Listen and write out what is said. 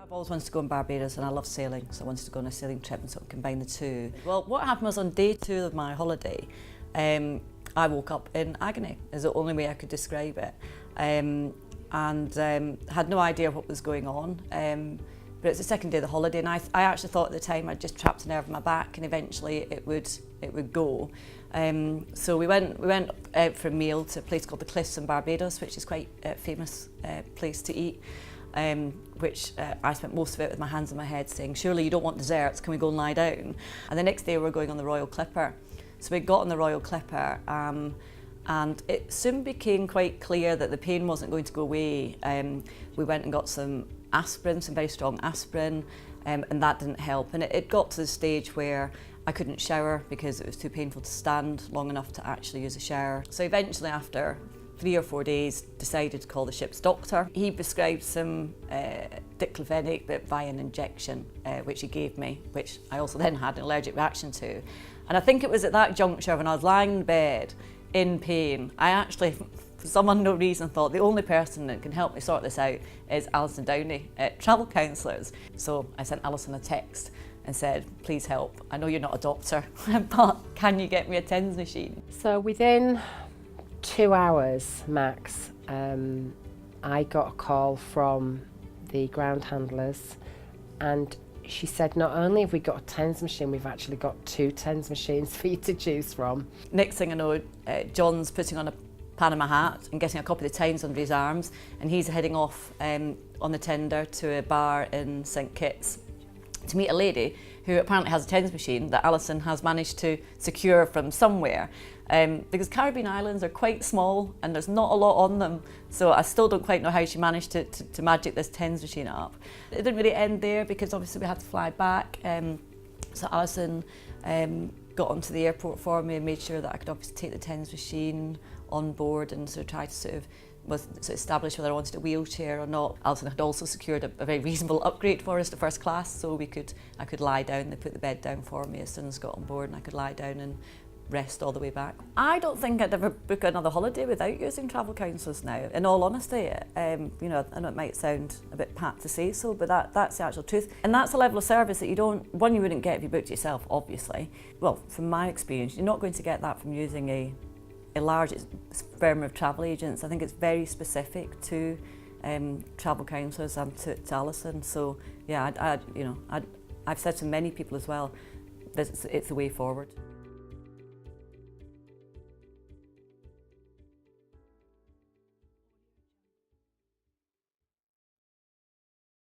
I've always wanted to go on Barbados and I love sailing, so I wanted to go on a sailing trip and sort of combine the two. Well, what happened was on day 2 of my holiday, I woke up in agony, is the only way I could describe it. And had no idea what was going on. But it's the second day of the holiday, and I actually thought at the time I'd just trapped a nerve in my back, and eventually it would go. So we went out for a meal to a place called the Cliffs in Barbados, which is quite a famous place to eat. Which I spent most of it with my hands on my head saying, surely you don't want desserts, can we go and lie down? And the next day we were going on the Royal Clipper. So we got on the Royal Clipper and it soon became quite clear that the pain wasn't going to go away. We went and got some aspirin, some very strong aspirin, and that didn't help. And it got to the stage where I couldn't shower because it was too painful to stand long enough to actually use a shower. So eventually, after 3 or 4 days, decided to call the ship's doctor. He prescribed some diclofenac, but via an injection, which he gave me, which I also then had an allergic reaction to. And I think it was at that juncture when I was lying in bed in pain, I actually, for some unknown reason, thought the only person that can help me sort this out is Alison Downey at Travel Counsellors. So I sent Alison a text and said, please help. I know you're not a doctor, but can you get me a TENS machine? So within 2 hours max, I got a call from the ground handlers, and she said, not only have we got a TENS machine, we've actually got 2 TENS machines for you to choose from. Next thing I know, John's putting on a Panama hat and getting a copy of the Times under his arms, and he's heading off on the tender to a bar in St Kitts to meet a lady who apparently has a TENS machine that Alison has managed to secure from somewhere. Because Caribbean islands are quite small and there's not a lot on them, so I still don't quite know how she managed to magic this TENS machine up. It didn't really end there because obviously we had to fly back, so Alison got onto the airport for me and made sure that I could obviously take the TENS machine on board and sort of try to establish whether I wanted a wheelchair or not. Alison had also secured a very reasonable upgrade for us to first class, so I could lie down. They put the bed down for me as soon as I got on board, and I could lie down and rest all the way back. I don't think I'd ever book another holiday without using Travel Counsellors now, in all honesty. You know, I know it might sound a bit pat to say so, but that's the actual truth. And that's a level of service that you wouldn't get if you booked it yourself, obviously. Well, from my experience, you're not going to get that from using a large firm of travel agents. I think it's very specific to Travel Counsellors and to Alison. So yeah, I've said to many people as well, it's the way forward.